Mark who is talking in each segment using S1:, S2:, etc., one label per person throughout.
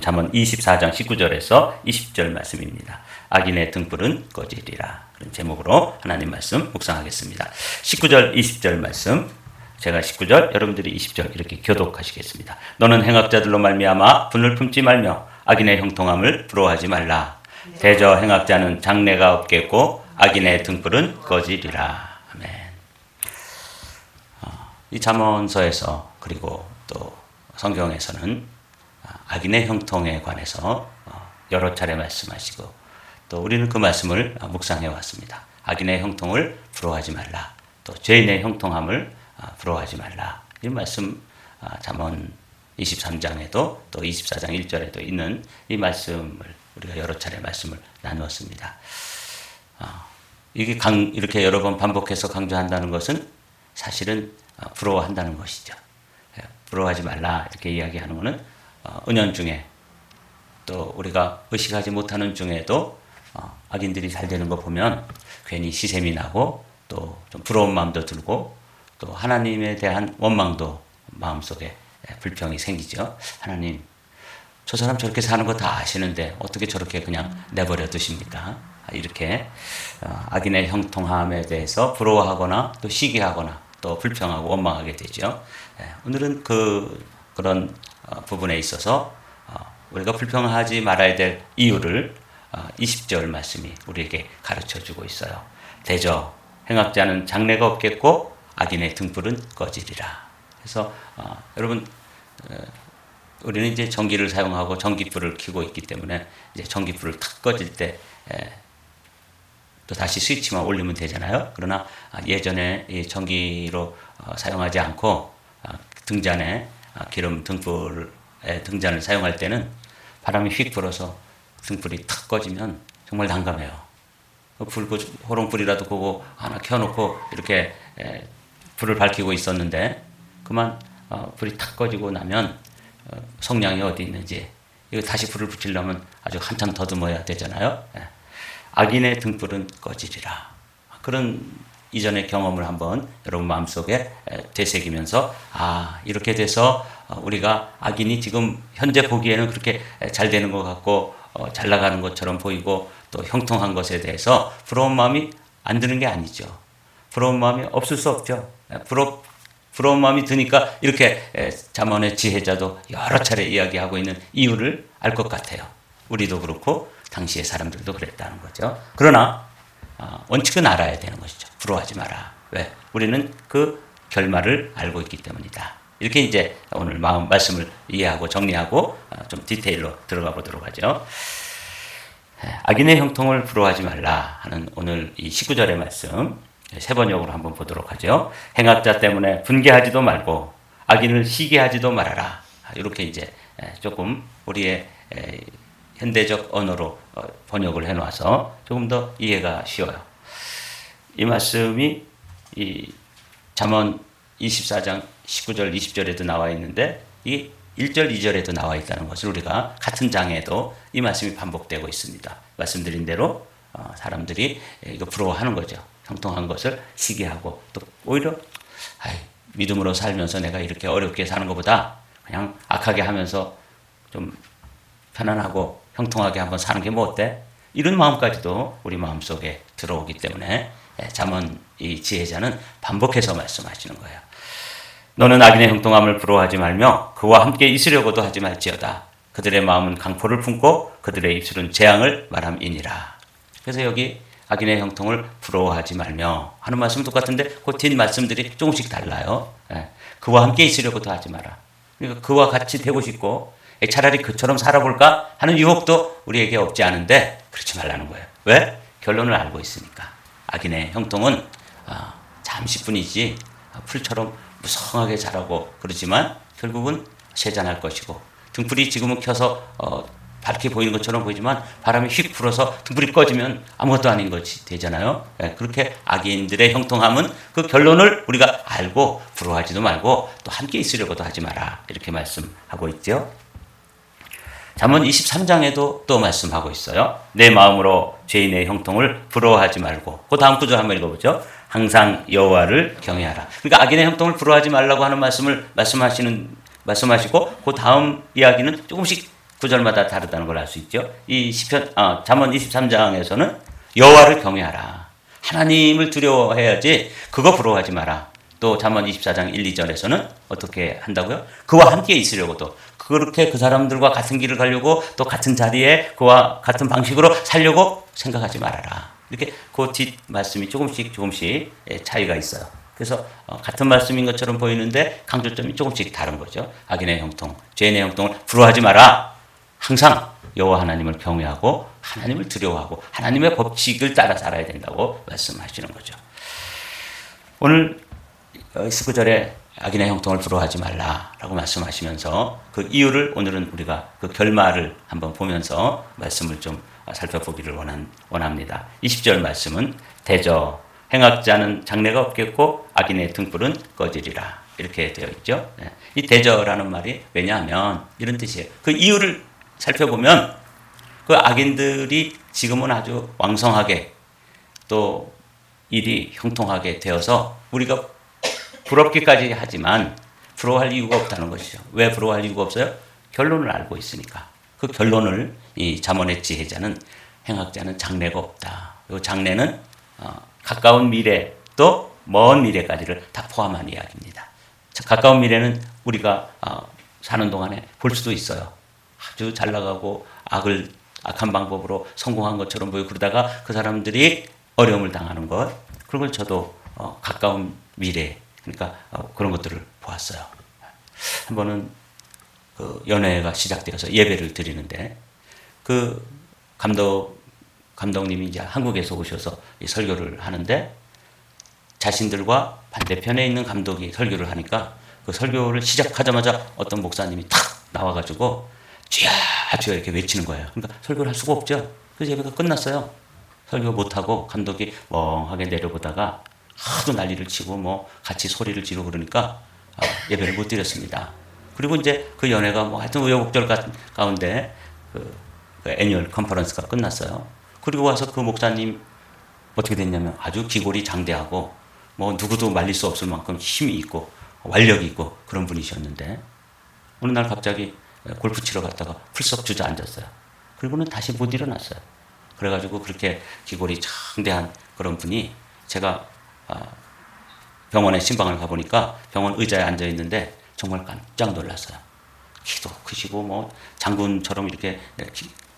S1: 잠언 24장 19절에서 20절 말씀입니다. 악인의 등불은 꺼지리라. 그런 제목으로 하나님 말씀 묵상하겠습니다. 19절 20절 말씀, 제가 19절 여러분들이 20절 이렇게 교독하시겠습니다. 너는 행악자들로 말미암아 분을 품지 말며 악인의 형통함을 부러워하지 말라. 대저 행악자는 장래가 없겠고 악인의 등불은 꺼지리라. 아멘. 이 잠언서에서 그리고 또 성경에서는 악인의 형통에 관해서 여러 차례 말씀하시고 또 우리는 그 말씀을 묵상해 왔습니다. 악인의 형통을 부러워하지 말라. 또 죄인의 형통함을 부러워하지 말라. 이 말씀 잠언 23장에도 또 24장 1절에도 있는 이 말씀을 우리가 여러 차례 말씀을 나누었습니다. 이게 이렇게 여러 번 반복해서 강조한다는 것은 사실은 부러워한다는 것이죠. 부러워하지 말라 이렇게 이야기하는 것은 은연중에 또 우리가 의식하지 못하는 중에도 악인들이 잘 되는 거 보면 괜히 시샘이 나고 또 좀 부러운 마음도 들고 또 하나님에 대한 원망도 마음속에 불평이 생기죠. 하나님, 저 사람 저렇게 사는 거 다 아시는데 어떻게 저렇게 그냥 내버려 두십니까? 이렇게 악인의 형통함에 대해서 부러워하거나 또 시기하거나 또 불평하고 원망하게 되죠. 오늘은 그런 부분에 있어서 우리가 불평하지 말아야 될 이유를 20절 말씀이 우리에게 가르쳐주고 있어요. 대저 행악자는 장래가 없겠고 악인의 등불은 꺼지리라. 그래서 여러분, 우리는 이제 전기를 사용하고 전기불을 켜고 있기 때문에 이제 전기불을 탁 꺼질 때 또 다시 스위치만 올리면 되잖아요. 그러나 예전에 이 전기로 사용하지 않고 등잔에 기름 등불의 등잔을 사용할 때는 바람이 휙 불어서 등불이 탁 꺼지면 정말 난감해요. 호롱불이라도 그거 하나 켜놓고 이렇게 불을 밝히고 있었는데 그만 불이 탁 꺼지고 나면 성냥이 어디 있는지 이거 다시 불을 붙이려면 아주 한참 더듬어야 되잖아요. 악인의 등불은 꺼지리라. 그런 이전의 경험을 한번 여러분 마음속에 되새기면서 이렇게 돼서 우리가 악인이 지금 현재 보기에는 그렇게 잘 되는 것 같고 잘 나가는 것처럼 보이고 또 형통한 것에 대해서 부러운 마음이 안 드는 게 아니죠. 부러운 마음이 없을 수 없죠. 부러운 마음이 드니까 이렇게 잠언의 지혜자도 여러 차례 이야기하고 있는 이유를 알 것 같아요. 우리도 그렇고 당시의 사람들도 그랬다는 거죠. 그러나 원칙은 알아야 되는 것이죠. 부러워하지 마라. 왜? 우리는 그 결말을 알고 있기 때문이다. 이렇게 이제 오늘 말씀을 이해하고 정리하고 좀 디테일로 들어가 보도록 하죠. 악인의 형통을 부러워하지 말라 하는 오늘 이 19절의 말씀 세 번역으로 한번 보도록 하죠. 행악자 때문에 분개하지도 말고 악인을 시기하지도 말아라. 이렇게 이제 조금 우리의 현대적 언어로 번역을 해놔서 조금 더 이해가 쉬워요. 이 말씀이 이 잠언 24장 19절 20절에도 나와 있는데 이 1절 2절에도 나와 있다는 것을 우리가 같은 장에도 이 말씀이 반복되고 있습니다. 말씀드린 대로 사람들이 이거 부러워하는 거죠. 형통한 것을 시기하고 또 오히려 믿음으로 살면서 내가 이렇게 어렵게 사는 것보다 그냥 악하게 하면서 좀 편안하고 형통하게 한번 사는 게 뭐 어때? 이런 마음까지도 우리 마음속에 들어오기 때문에 잠언 이 지혜자는 반복해서 말씀하시는 거예요. 너는 악인의 형통함을 부러워하지 말며 그와 함께 있으려고도 하지 말지어다. 그들의 마음은 강포를 품고 그들의 입술은 재앙을 말함이니라. 그래서 여기 악인의 형통을 부러워하지 말며 하는 말씀은 똑같은데 그 뒷 말씀들이 조금씩 달라요. 그와 함께 있으려고도 하지 마라. 그러니까 그와 같이 되고 싶고 차라리 그처럼 살아볼까 하는 유혹도 우리에게 없지 않은데 그렇지 말라는 거예요. 왜? 결론을 알고 있으니까. 악인의 형통은 잠시뿐이지 풀처럼 무성하게 자라고 그러지만 결국은 쇠잔할 것이고 등불이 지금은 켜서 밝게 보이는 것처럼 보이지만 바람이 휙 불어서 등불이 꺼지면 아무것도 아닌 것이 되잖아요. 그렇게 악인들의 형통함은 그 결론을 우리가 알고 부러워하지도 말고 또 함께 있으려고도 하지 마라. 이렇게 말씀하고 있죠. 잠언 23장에도 또 말씀하고 있어요. 내 마음으로 죄인의 형통을 부러워하지 말고 그 다음 구절 한번 읽어보죠. 항상 여호와를 경외하라. 그러니까 악인의 형통을 부러워하지 말라고 하는 말씀을 말씀하시고 그 다음 이야기는 조금씩 구절마다 다르다는 걸 알 수 있죠. 이 시편 잠언 23장에서는 여호와를 경외하라. 하나님을 두려워해야지 그거 부러워하지 마라. 또 잠언 24장 1, 2절에서는 어떻게 한다고요? 그와 함께 있으려고도 그렇게 그 사람들과 같은 길을 가려고 또 같은 자리에 그와 같은 방식으로 살려고 생각하지 말아라. 이렇게 그 뒷 말씀이 조금씩 차이가 있어요. 그래서 같은 말씀인 것처럼 보이는데 강조점이 조금씩 다른 거죠. 악인의 형통, 죄인의 형통을 부러워하지 마라. 항상 여호와 하나님을 경외하고 하나님을 두려워하고 하나님의 법칙을 따라 살아야 된다고 말씀하시는 거죠. 오늘 19절에 악인의 형통을 부러워하지 말라라고 말씀하시면서 그 이유를 오늘은 우리가 그 결말을 한번 보면서 말씀을 좀 살펴보기를 원합니다. 20절 말씀은 대저 행악자는 장래가 없겠고 악인의 등불은 꺼지리라 이렇게 되어 있죠. 이 대저라는 말이 왜냐하면 이런 뜻이에요. 그 이유를 살펴보면 그 악인들이 지금은 아주 왕성하게 또 일이 형통하게 되어서 우리가 부럽기까지 하지만 부러워할 이유가 없다는 것이죠. 왜 부러워할 이유가 없어요? 결론을 알고 있으니까. 그 결론을 이 잠언의 지혜자는 행악자는 장래가 없다. 이 장래는 가까운 미래 또 먼 미래까지를 다 포함한 이야기입니다. 가까운 미래는 우리가 사는 동안에 볼 수도 있어요. 아주 잘 나가고 악한 방법으로 성공한 것처럼 보이고 그러다가 그 사람들이 어려움을 당하는 것 그런 걸 저도 가까운 미래 그러니까 그런 것들을 보았어요. 한 번은 그 연회가 시작되어서 예배를 드리는데 그 감독님이 이제 한국에서 오셔서 이 설교를 하는데 자신들과 반대편에 있는 감독이 설교를 하니까 그 설교를 시작하자마자 어떤 목사님이 탁 나와가지고 주야 주야 이렇게 외치는 거예요. 그러니까 설교를 할 수가 없죠. 그래서 예배가 끝났어요. 설교 못하고 감독이 멍하게 내려보다가 하도 난리를 치고 뭐 같이 소리를 지르고 그러니까 예배를 못 드렸습니다. 그리고 이제 그 연회가 뭐 하여튼 우여곡절 가운데 그 애니얼 컨퍼런스가 끝났어요. 그리고 와서 그 목사님 어떻게 됐냐면 아주 기골이 장대하고 뭐 누구도 말릴 수 없을 만큼 힘이 있고 완력이 있고 그런 분이셨는데 어느 날 갑자기 골프 치러 갔다가 풀썩 주저앉았어요. 그리고는 다시 못 일어났어요. 그래가지고 그렇게 기골이 장대한 그런 분이 제가 병원에 신방을 가보니까 병원 의자에 앉아 있는데 정말 깜짝 놀랐어요. 키도 크시고 뭐 장군처럼 이렇게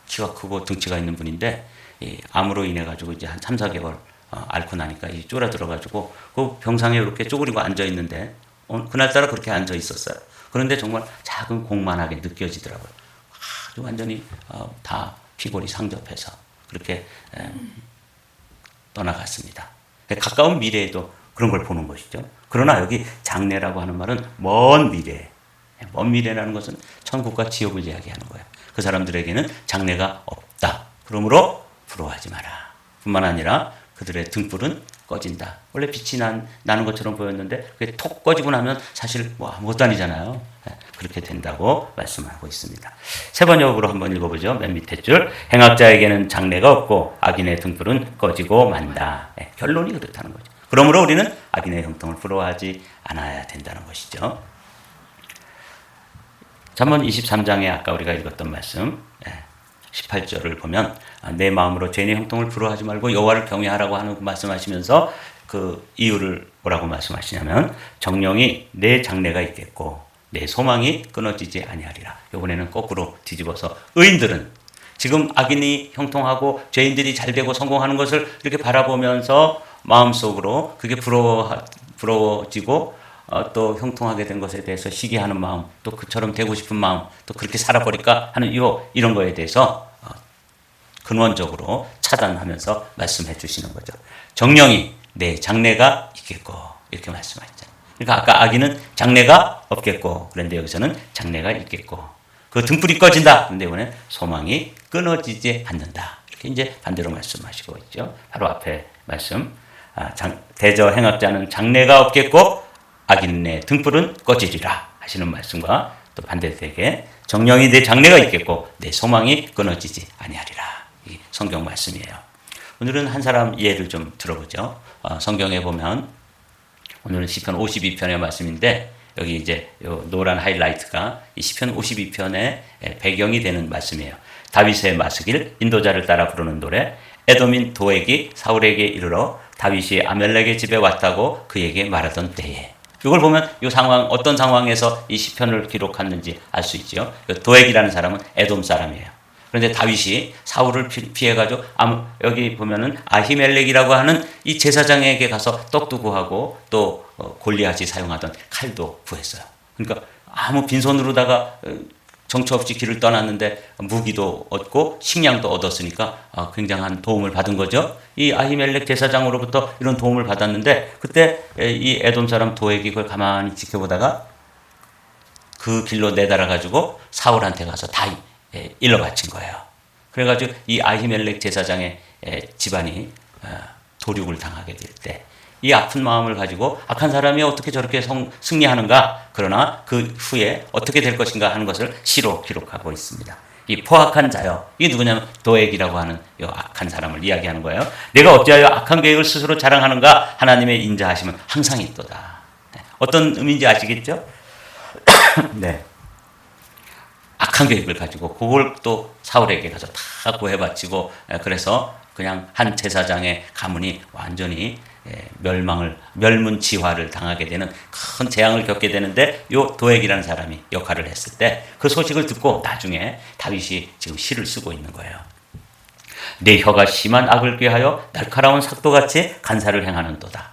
S1: 키가 크고 등치가 있는 분인데 이 암으로 인해 가지고 이제 한 3, 4개월 앓고 나니까 이 쫄아들어 가지고 그 병상에 이렇게 쪼그리고 앉아 있는데 그날따라 그렇게 앉아 있었어요. 그런데 정말 작은 공만하게 느껴지더라고요. 아주 완전히 다 피골이 상접해서 그렇게 떠나갔습니다. 가까운 미래에도 그런 걸 보는 것이죠. 그러나 여기 장래라고 하는 말은 먼 미래. 먼 미래라는 것은 천국과 지옥을 이야기하는 거예요. 그 사람들에게는 장래가 없다. 그러므로 부러워하지 마라. 뿐만 아니라 그들의 등불은 꺼진다. 원래 빛이 나는 것처럼 보였는데 그게 톡 꺼지고 나면 사실 뭐 아무것도 아니잖아요. 그렇게 된다고 말씀하고 있습니다. 세 번역으로 한번 읽어보죠. 맨 밑에 줄. 행악자에게는 장래가 없고 악인의 등불은 꺼지고 만다. 결론이 그렇다는 거죠. 그러므로 우리는 악인의 형통을 부러워하지 않아야 된다는 것이죠. 잠언 23장에 아까 우리가 읽었던 말씀 18절을 보면 내 마음으로 죄인의 형통을 부러워하지 말고 여호와를 경외하라고 하는 말씀하시면서 그 이유를 뭐라고 말씀하시냐면 정령이 내 장래가 있겠고 내 소망이 끊어지지 아니하리라. 이번에는 거꾸로 뒤집어서 의인들은 지금 악인이 형통하고 죄인들이 잘되고 성공하는 것을 이렇게 바라보면서 마음속으로 그게 부러워지고 또 형통하게 된 것에 대해서 시기하는 마음, 또 그처럼 되고 싶은 마음, 또 그렇게 살아버릴까 하는 이런 거에 대해서 근원적으로 차단하면서 말씀해 주시는 거죠. 정령이 내 장래가 있겠고 이렇게 말씀하셨잖아요. 그러니까 아까 악인은 장래가 없겠고 그런데 여기서는 장래가 있겠고 그 등불이 꺼진다. 그런데 이번에 소망이 끊어지지 않는다. 이렇게 이제 반대로 말씀하시고 있죠. 바로 앞에 말씀. 대저 행악자는 장래가 없겠고 악인의 등불은 꺼지리라 하시는 말씀과 또 반대되게 정령이 내 장래가 있겠고 내 소망이 끊어지지 아니하리라. 이 성경 말씀이에요. 오늘은 한 사람 예를 좀 들어보죠. 성경에 보면 오늘은 시편 52편의 말씀인데 여기 이제 요 노란 하이라이트가 이 시편 52편의 배경이 되는 말씀이에요. 다윗의 마스길, 인도자를 따라 부르는 노래, 에돔인 도액이 사울에게 이르러 다윗이 아멜렉의 집에 왔다고 그에게 말하던 때에. 이걸 보면 이 상황, 어떤 상황에서 이 시편을 기록했는지 알 수 있죠. 도액이라는 사람은 에돔 사람이에요. 그런데 다윗이 사울을 피해가지고 여기 보면은 아히멜렉이라고 하는 이 제사장에게 가서 떡도 구하고 또 골리앗이 사용하던 칼도 구했어요. 그러니까 아무 빈손으로다가 정처 없이 길을 떠났는데 무기도 얻고 식량도 얻었으니까 굉장한 도움을 받은 거죠. 이 아히멜렉 제사장으로부터 이런 도움을 받았는데 그때 이 에돔 사람 도액이 그걸 가만히 지켜보다가 그 길로 내달아 가지고 사울한테 가서 다 일러 바친 거예요. 그래가지고 이 아히멜렉 제사장의 집안이 도륙을 당하게 될 때 이 아픈 마음을 가지고 악한 사람이 어떻게 저렇게 승리하는가, 그러나 그 후에 어떻게 될 것인가 하는 것을 시로 기록하고 있습니다. 이 포악한 자여, 이게 누구냐면 도액이라고 하는 이 악한 사람을 이야기하는 거예요. 내가 어찌하여 악한 계획을 스스로 자랑하는가, 하나님의 인자하심은 항상 있도다. 어떤 의미인지 아시겠죠? 네. 악한 계획을 가지고 그걸 또 사울에게 가서 다 구해바치고, 그래서 그냥 한 제사장의 가문이 완전히 멸문지화를 당하게 되는 큰 재앙을 겪게 되는데, 요 도액이라는 사람이 역할을 했을 때 그 소식을 듣고 나중에 다윗이 지금 시를 쓰고 있는 거예요. 내 혀가 심한 악을 꾀하여 날카로운 삭도같이 간사를 행하는도다.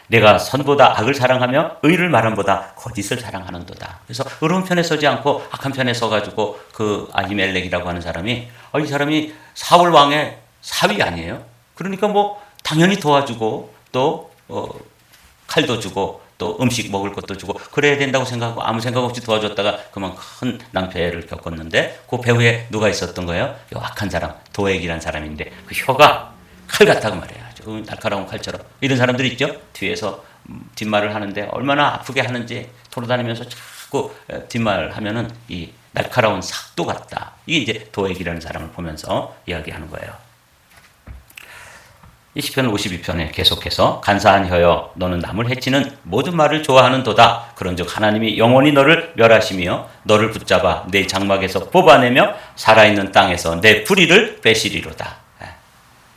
S1: 내가 선보다 악을 사랑하며 의를 말함보다 거짓을 사랑하는도다. 그래서 의로운 편에 서지 않고 악한 편에 서가지고 그 아히멜렉이라고 하는 사람이, 이 사람이 사울 왕의 사위 아니에요? 그러니까 뭐 당연히 도와주고 또 칼도 주고 또 음식 먹을 것도 주고 그래야 된다고 생각하고 아무 생각 없이 도와줬다가 그만 큰 낭패를 겪었는데, 그 배후에 누가 있었던 거예요? 요 악한 사람, 도액이라는 사람인데 그 혀가 칼 같다고 말해요. 아주 날카로운 칼처럼. 이런 사람들이 있죠. 뒤에서 뒷말을 하는데 얼마나 아프게 하는지 돌아다니면서 자꾸 뒷말 하면은 이 날카로운 삭도 같다. 이게 이제 도액이라는 사람을 보면서 이야기하는 거예요. 이 시편 52편에 계속해서 간사한 혀여 너는 남을 해치는 모든 말을 좋아하는도다. 그런즉 하나님이 영원히 너를 멸하시며 너를 붙잡아 내 장막에서 뽑아내며 살아있는 땅에서 내 뿌리를 빼시리로다.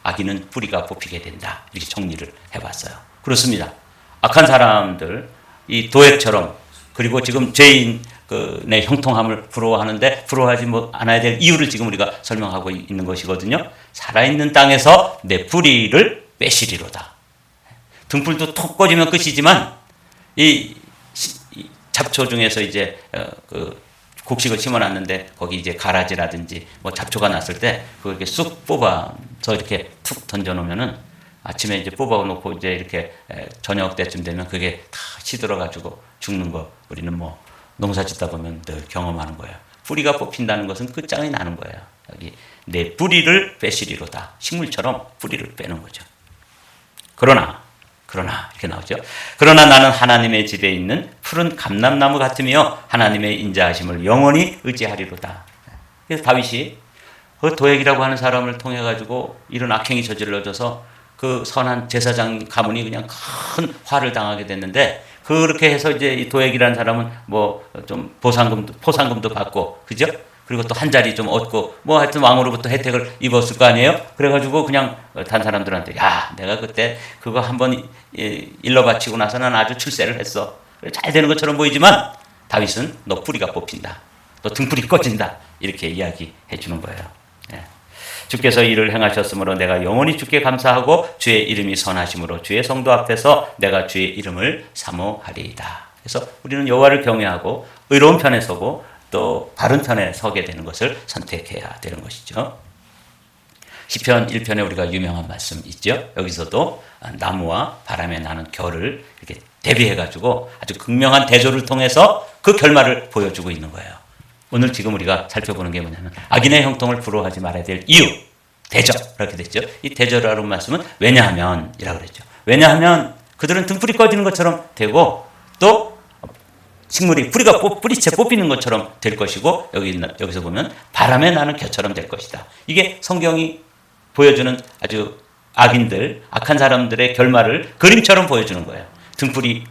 S1: 악인은 뿌리가 뽑히게 된다. 이렇게 정리를 해봤어요. 그렇습니다. 악한 사람들, 이 도액처럼, 그리고 지금 죄인의 형통함을 부러워하는데 부러워하지 않아야 될 이유를 지금 우리가 설명하고 있는 것이거든요. 살아있는 땅에서 내 뿌리를 빼시리로다. 등불도 톡 꺼지면 끝이지만 이 잡초 중에서 이제 곡식을 심어놨는데 거기 이제 가라지라든지 뭐 잡초가 났을 때 그걸 이렇게 쑥 뽑아서 이렇게 툭 던져놓으면은 아침에 이제 뽑아놓고 이제 이렇게 저녁 때쯤 되면 그게 다 시들어가지고 죽는 거, 우리는 뭐 농사 짓다 보면 늘 경험하는 거예요. 뿌리가 뽑힌다는 것은 끝장이 나는 거예요. 여기 내 뿌리를 빼시리로다. 식물처럼 뿌리를 빼는 거죠. 그러나 이렇게 나오죠. 그러나 나는 하나님의 집에 있는 푸른 감람나무 같으며 하나님의 인자하심을 영원히 의지하리로다. 그래서 다윗이 그 도액이라고 하는 사람을 통해 가지고 이런 악행이 저질러져서 그 선한 제사장 가문이 그냥 큰 화를 당하게 됐는데, 그렇게 해서 이제 이 도액이라는 사람은 뭐 좀 포상금도 받고, 그죠? 그리고 또 한 자리 좀 얻고, 뭐 하여튼 왕으로부터 혜택을 입었을 거 아니에요? 그래가지고 그냥 단 사람들한테, 야, 내가 그때 그거 한번 일러 바치고 나서는 아주 출세를 했어. 잘 되는 것처럼 보이지만 다윗은 너 뿌리가 뽑힌다. 너 등불이 꺼진다. 이렇게 이야기해 주는 거예요. 네. 주께서 이를 행하셨으므로 내가 영원히 주께 감사하고 주의 이름이 선하심으로 주의 성도 앞에서 내가 주의 이름을 사모하리이다. 그래서 우리는 여호와를 경외하고 의로운 편에 서고 또 바른 편에 서게 되는 것을 선택해야 되는 것이죠. 시편 1편에 우리가 유명한 말씀 있죠. 여기서도 나무와 바람에 나는 결을 이렇게 대비해가지고 아주 극명한 대조를 통해서 그 결말을 보여주고 있는 거예요. 오늘 지금 우리가 살펴보는 게 뭐냐면 악인의 형통을 부러워하지 말아야 될 이유, 대저, 이렇게 됐죠. 이 대저라는 말씀은 왜냐하면 이라고 그랬죠. 왜냐하면 그들은 등불이 꺼지는 것처럼 되고 또 식물이 뿌리채 뽑히는 것처럼 될 것이고, 여기서 보면 바람에 나는 겨처럼 될 것이다. 이게 성경이 보여주는 아주 악인들, 악한 사람들의 결말을 그림처럼 보여주는 거예요. 등불이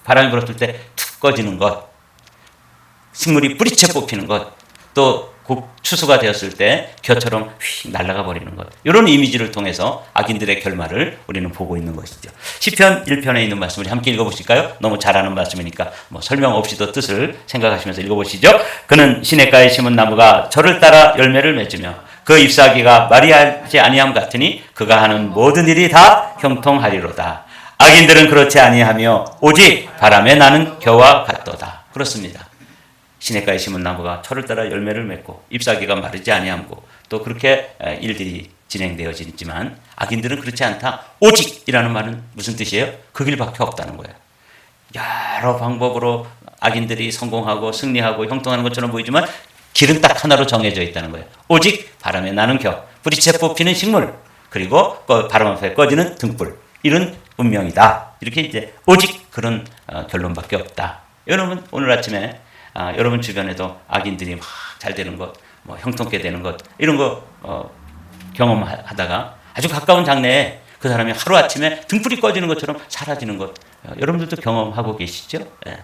S1: 바람이 불었을 때 툭 꺼지는 것, 식물이 뿌리채 뽑히는 것, 또 추수가 되었을 때 겨처럼 휙 날아가 버리는 것, 이런 이미지를 통해서 악인들의 결말을 우리는 보고 있는 것이죠. 시편 1편에 있는 말씀 우리 함께 읽어보실까요? 너무 잘 아는 말씀이니까 설명 없이도 뜻을 생각하시면서 읽어보시죠. 그는 시냇가에 심은 나무가 저를 따라 열매를 맺으며 그 잎사귀가 마리하지 아니함 같으니 그가 하는 모든 일이 다 형통하리로다. 악인들은 그렇지 아니하며 오직 바람에 나는 겨와 같도다. 그렇습니다. 시냇가에 심은 나무가 철을 따라 열매를 맺고 잎사귀가 마르지 아니하고 또 그렇게 일들이 진행되어지지만 악인들은 그렇지 않다. 오직이라는 말은 무슨 뜻이에요? 그 길밖에 없다는 거예요. 여러 방법으로 악인들이 성공하고 승리하고 형통하는 것처럼 보이지만 길은 딱 하나로 정해져 있다는 거예요. 오직 바람에 나는 겨, 뿌리채 뽑히는 식물, 그리고 바람 앞에 꺼지는 등불, 이런 운명이다. 이렇게 이제 오직 그런 결론밖에 없다. 여러분 오늘 아침에 여러분 주변에도 악인들이 막 잘 되는 것, 형통케 되는 것, 이런 거 경험하다가 아주 가까운 장래에 그 사람이 하루아침에 등불이 꺼지는 것처럼 사라지는 것, 여러분들도 경험하고 계시죠? 예.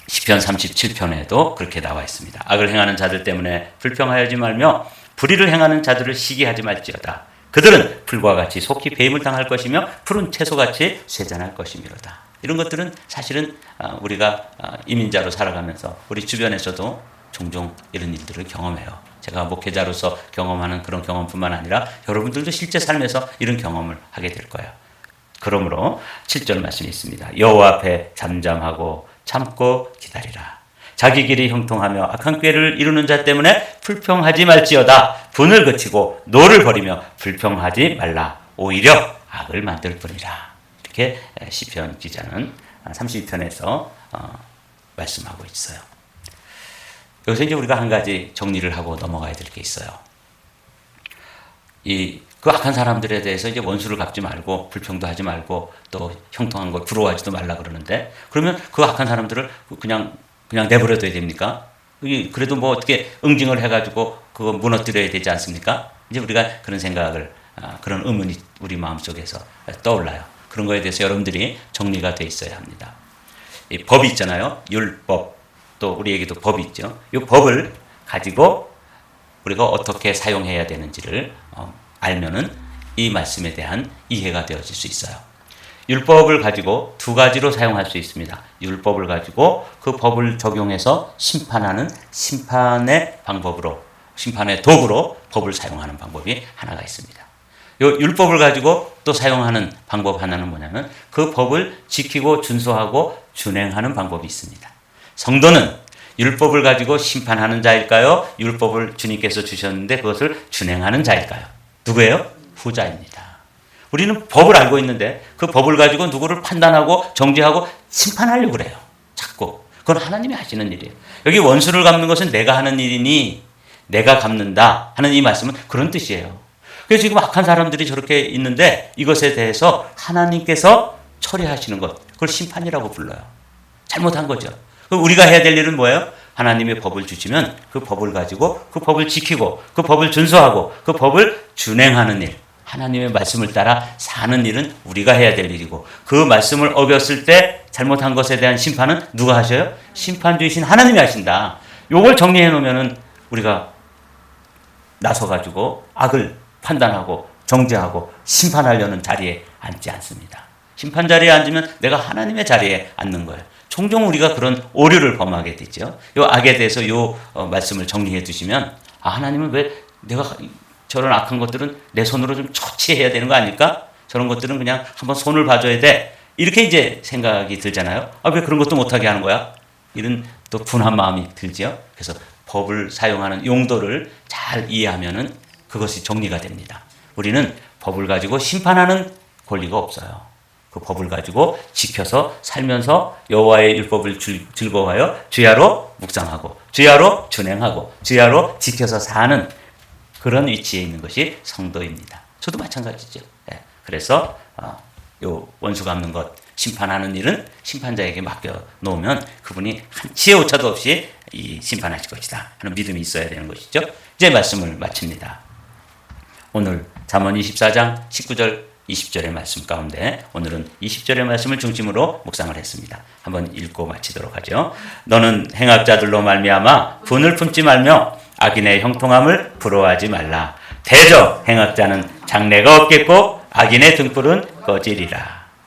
S1: 시편 37편에도 그렇게 나와 있습니다. 악을 행하는 자들 때문에 불평하지 말며 불의를 행하는 자들을 시기하지 말지어다. 그들은 풀과 같이 속히 배임을 당할 것이며 푸른 채소같이 쇠잔할 것이미로다. 이런 것들은 사실은 우리가 이민자로 살아가면서 우리 주변에서도 종종 이런 일들을 경험해요. 제가 목회자로서 경험하는 그런 경험뿐만 아니라 여러분들도 실제 삶에서 이런 경험을 하게 될 거예요. 그러므로 7절 말씀이 있습니다. 여호와 앞에 잠잠하고 참고 기다리라. 자기 길이 형통하며 악한 꾀를 이루는 자 때문에 불평하지 말지어다. 분을 그치고 노를 버리며 불평하지 말라. 오히려 악을 만들 뿐이라. 이렇게 시편 기자는 32편에서 말씀하고 있어요. 여기서 이제 우리가 한 가지 정리를 하고 넘어가야 될 게 있어요. 그 악한 사람들에 대해서 이제 원수를 갚지 말고 불평도 하지 말고 또 형통한 걸 부러워하지도 말라 그러는데, 그러면 그 악한 사람들을 그냥 내버려둬야 됩니까? 그래도 어떻게 응징을 해가지고 그거 무너뜨려야 되지 않습니까? 이제 우리가 그런 생각을, 그런 의문이 우리 마음속에서 떠올라요. 그런 거에 대해서 여러분들이 정리가 돼 있어야 합니다. 이 법이 있잖아요. 율법, 또 우리에게도 법이 있죠. 이 법을 가지고 우리가 어떻게 사용해야 되는지를 알면은 이 말씀에 대한 이해가 되어질 수 있어요. 율법을 가지고 두 가지로 사용할 수 있습니다. 율법을 가지고 그 법을 적용해서 심판하는 심판의 방법으로, 심판의 도구로 법을 사용하는 방법이 하나가 있습니다. 이 율법을 가지고 또 사용하는 방법 하나는 뭐냐면 그 법을 지키고 준수하고 준행하는 방법이 있습니다. 성도는 율법을 가지고 심판하는 자일까요? 율법을 주님께서 주셨는데 그것을 준행하는 자일까요? 누구예요? 후자입니다. 우리는 법을 알고 있는데 그 법을 가지고 누구를 판단하고 정죄하고 심판하려고 그래요. 자꾸. 그건 하나님이 하시는 일이에요. 여기 원수를 갚는 것은 내가 하는 일이니 내가 갚는다 하는 이 말씀은 그런 뜻이에요. 그래서 지금 악한 사람들이 저렇게 있는데 이것에 대해서 하나님께서 처리하시는 것, 그걸 심판이라고 불러요. 잘못한 거죠. 그럼 우리가 해야 될 일은 뭐예요? 하나님의 법을 주시면 그 법을 가지고 그 법을 지키고 그 법을 준수하고 그 법을 준행하는 일, 하나님의 말씀을 따라 사는 일은 우리가 해야 될 일이고, 그 말씀을 어겼을 때 잘못한 것에 대한 심판은 누가 하셔요? 심판주이신 하나님이 하신다. 요걸 정리해 놓으면은 우리가 나서가지고 악을 판단하고 정죄하고 심판하려는 자리에 앉지 않습니다. 심판 자리에 앉으면 내가 하나님의 자리에 앉는 거예요. 종종 우리가 그런 오류를 범하게 되죠. 이 악에 대해서 이 말씀을 정리해 두시면, 하나님은 왜 내가 저런 악한 것들은 내 손으로 좀 처치해야 되는 거 아닐까? 저런 것들은 그냥 한번 손을 봐줘야 돼. 이렇게 이제 생각이 들잖아요. 왜 그런 것도 못하게 하는 거야? 이런 또 분한 마음이 들죠. 그래서 법을 사용하는 용도를 잘 이해하면은 그것이 정리가 됩니다. 우리는 법을 가지고 심판하는 권리가 없어요. 그 법을 가지고 지켜서 살면서 여호와의 율법을 즐거워하여 주야로 묵상하고 주야로 준행하고 주야로 지켜서 사는 그런 위치에 있는 것이 성도입니다. 저도 마찬가지죠. 그래서 요 원수 갚는 것, 심판하는 일은 심판자에게 맡겨 놓으면 그분이 한치의 오차도 없이 심판하실 것이다 하는 믿음이 있어야 되는 것이죠. 이제 말씀을 마칩니다. 오늘 잠언 24장 19절 20절의 말씀 가운데 오늘은 20절의 말씀을 중심으로 묵상을 했습니다. 한번 읽고 마치도록 하죠. 너는 행악자들로 말미암아 분을 품지 말며 악인의 형통함을 부러워하지 말라. 대저 행악자는 장래가 없겠고 악인의 등불은 꺼지리라.